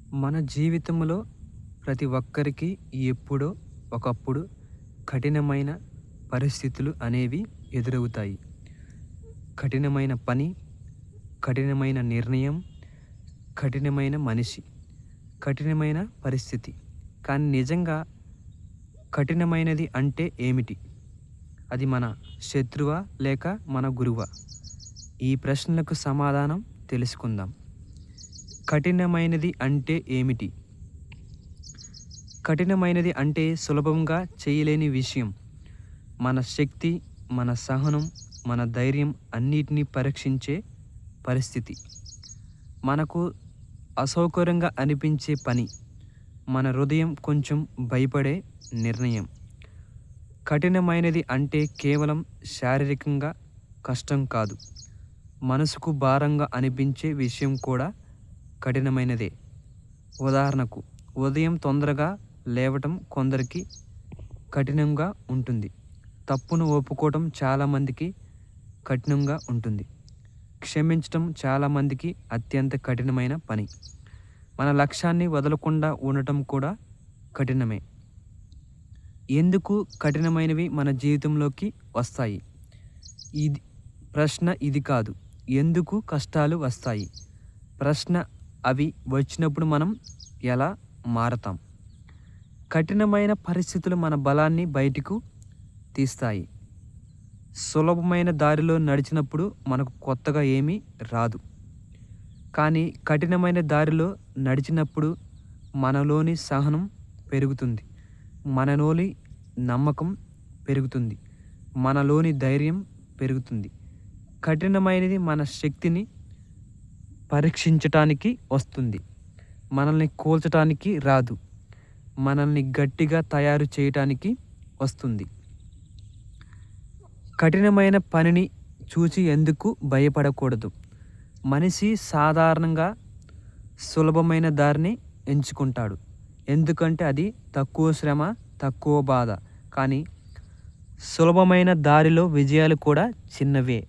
మన జీవితంలో ప్రతి ఒక్కరికి ఎప్పుడో ఒకప్పుడు కఠినమైన పరిస్థితులు అనేవి ఎదురవుతాయి. కఠినమైన పని, కఠినమైన నిర్ణయం, కఠినమైన మనిషి, కఠినమైన పరిస్థితి. కానీ నిజంగా కఠినమైనది అంటే ఏమిటి? అది మన శత్రువా లేక మన గురువా? ఈ ప్రశ్నలకు సమాధానం తెలుసుకుందాం. కఠినమైనది అంటే ఏమిటి? కఠినమైనది అంటే సులభంగా చేయలేని విషయం. మన శక్తి, మన సహనం, మన ధైర్యం అన్నిటినీ పరీక్షించే పరిస్థితి. మనకు అసౌకర్యంగా అనిపించే పని, మన హృదయం కొంచెం భయపడే నిర్ణయం. కఠినమైనది అంటే కేవలం శారీరకంగా కష్టం కాదు, మనసుకు భారంగా అనిపించే విషయం కూడా కఠినమైనదే. ఉదాహరణకు, ఉదయం తొందరగా లేవటం కొందరికి కఠినంగా ఉంటుంది. తప్పును ఒప్పుకోవటం చాలామందికి కఠినంగా ఉంటుంది. క్షమించటం చాలామందికి అత్యంత కఠినమైన పని. మన లక్ష్యాన్ని వదలకుండా ఉండటం కూడా కఠినమే. ఎందుకు కఠినమైనవి మన జీవితంలోకి వస్తాయి? ఇది ప్రశ్న ఇది కాదు. ఎందుకు కష్టాలు వస్తాయి? ప్రశ్న అవి వచ్చినప్పుడు మనం ఎలా మారతాం? కఠినమైన పరిస్థితులు మన బలాన్ని బయటకు తీస్తాయి. సులభమైన దారిలో నడిచినప్పుడు మనకు కొత్తగా ఏమీ రాదు. కానీ కఠినమైన దారిలో నడిచినప్పుడు మనలోని సహనం పెరుగుతుంది, మనలోని నమ్మకం పెరుగుతుంది, మనలోని ధైర్యం పెరుగుతుంది. కఠినమైనది మన శక్తిని పరీక్షించటానికి వస్తుంది, మనల్ని కూల్చటానికి రాదు, మనల్ని గట్టిగా తయారు చేయటానికి వస్తుంది. కఠినమైన పనిని చూసి ఎందుకు భయపడకూడదు? మనిషి సాధారణంగా సులభమైన దారిని ఎంచుకుంటాడు. ఎందుకంటే అది తక్కువ శ్రమ, తక్కువ బాధ. కానీ సులభమైన దారిలో విజయాలు కూడా చిన్నవే.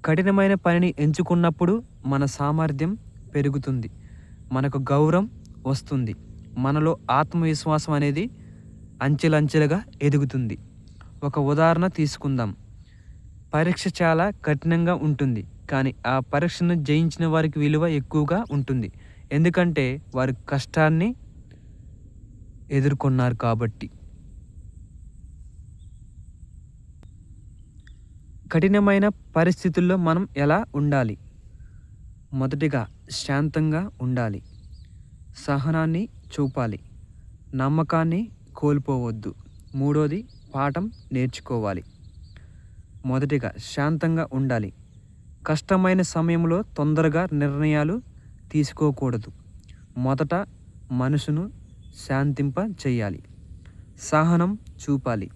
కఠినమైన పనిని ఎంచుకున్నప్పుడు మన సామర్థ్యం పెరుగుతుంది, మనకు గౌరవం వస్తుంది, మనలో ఆత్మవిశ్వాసం అనేది అంచెలంచెలుగా ఎదుగుతుంది. ఒక ఉదాహరణ తీసుకుందాం. పరీక్ష చాలా కఠినంగా ఉంటుంది, కానీ ఆ పరీక్షను జయించిన వారికి విలువ ఎక్కువగా ఉంటుంది. ఎందుకంటే వారు కష్టాన్ని ఎదుర్కొన్నారు కాబట్టి. కఠినమైన పరిస్థితుల్లో మనం ఎలా ఉండాలి? మొదటిగా శాంతంగా ఉండాలి, సహనాన్ని చూపాలి, నమ్మకాన్ని కోల్పోవద్దు. మూడోది, పాఠం నేర్చుకోవాలి. మొదటిగా శాంతంగా ఉండాలి. కష్టమైన సమయంలో తొందరగా నిర్ణయాలు తీసుకోకూడదు. మొదట మనసును శాంతింప చేయాలి. సహనం చూపాలి.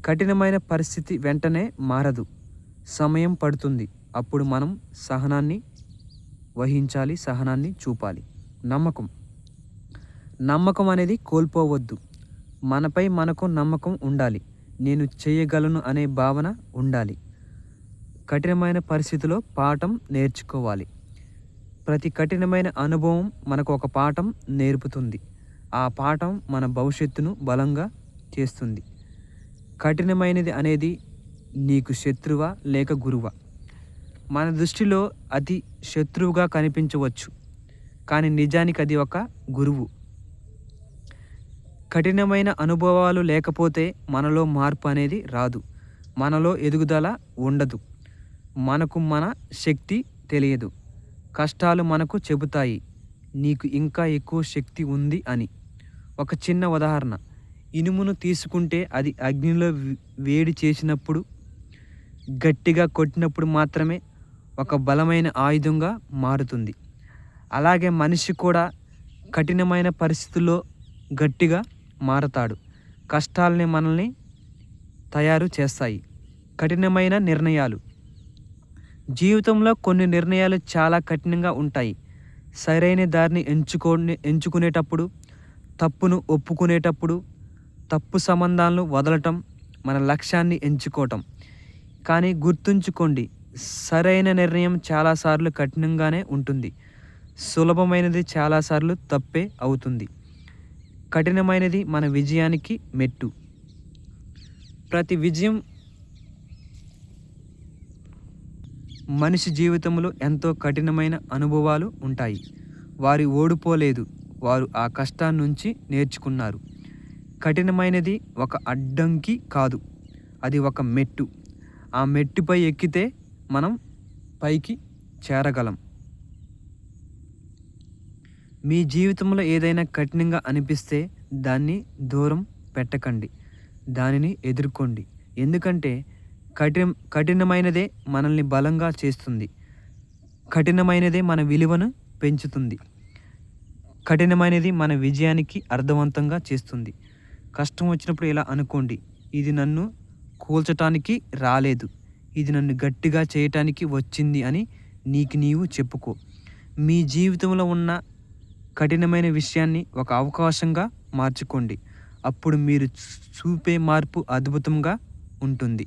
కఠినమైన పరిస్థితి వెంటనే మారదు, సమయం పడుతుంది. అప్పుడు మనం సహనాన్ని వహించాలి, సహనాన్ని చూపాలి. నమ్మకం అనేది కోల్పోవద్దు. మనపై మనకు నమ్మకం ఉండాలి. నేను చేయగలను అనే భావన ఉండాలి. కఠినమైన పరిస్థితిలో పాఠం నేర్చుకోవాలి. ప్రతి కఠినమైన అనుభవం మనకు ఒక పాఠం నేర్పుతుంది. ఆ పాఠం మన భవిష్యత్తును బలంగా చేస్తుంది. కఠినమైనది అనేది నీకు శత్రువా లేక గురువా? మన దృష్టిలో అది శత్రువుగా కనిపించవచ్చు, కానీ నిజానికి అది ఒక గురువు. కఠినమైన అనుభవాలు లేకపోతే మనలో మార్పు అనేది రాదు, మనలో ఎదుగుదల ఉండదు, మనకు మన శక్తి తెలియదు. కష్టాలు మనకు చెబుతాయి, నీకు ఇంకా ఎక్కువ శక్తి ఉంది అని. ఒక చిన్న ఉదాహరణ, ఇనుమును తీసుకుంటే అది అగ్నిలో వేడి చేసినప్పుడు, గట్టిగా కొట్టినప్పుడు మాత్రమే ఒక బలమైన ఆయుధంగా మారుతుంది. అలాగే మనిషి కూడా కఠినమైన పరిస్థితుల్లో గట్టిగా మారతాడు. కష్టాలని మనల్ని తయారు చేస్తాయి. కఠినమైన నిర్ణయాలు. జీవితంలో కొన్ని నిర్ణయాలు చాలా కఠినంగా ఉంటాయి. సరైన దారిని ఎంచుకునేటప్పుడు, తప్పును ఒప్పుకునేటప్పుడు, తప్పు సంబంధాలను వదలటం, మన లక్ష్యాన్ని ఎంచుకోవటం. కానీ గుర్తుంచుకోండి, సరైన నిర్ణయం చాలాసార్లు కఠినంగానే ఉంటుంది. సులభమైనది చాలాసార్లు తప్పే అవుతుంది. కఠినమైనది మన విజయానికి మెట్టు. ప్రతి విజయం మనిషి జీవితంలో ఎంతో కఠినమైన అనుభవాలు ఉంటాయి. వారు ఓడిపోలేదు, వారు ఆ కష్టాన్నించి నేర్చుకున్నారు. కఠినమైనది ఒక అడ్డంకి కాదు, అది ఒక మెట్టు. ఆ మెట్టుపై ఎక్కితే మనం పైకి చేరగలం. మీ జీవితంలో ఏదైనా కఠినంగా అనిపిస్తే దాన్ని దూరం పెట్టకండి, దానిని ఎదుర్కోండి. ఎందుకంటే కఠినమైనదే మనల్ని బలంగా చేస్తుంది. కఠినమైనదే మన విలువను పెంచుతుంది. కఠినమైనది మన విజయానికి అర్థవంతంగా చేస్తుంది. కష్టం వచ్చినప్పుడు ఇలా అనుకోండి, ఇది నన్ను కూల్చటానికి రాలేదు, ఇది నన్ను గట్టిగా చేయటానికి వచ్చింది అని నీకు నీవు చెప్పుకో. మీ జీవితంలో ఉన్న కఠినమైన విషయాన్ని ఒక అవకాశంగా మార్చుకోండి. అప్పుడు మీరు చూపే మార్పు అద్భుతంగా ఉంటుంది.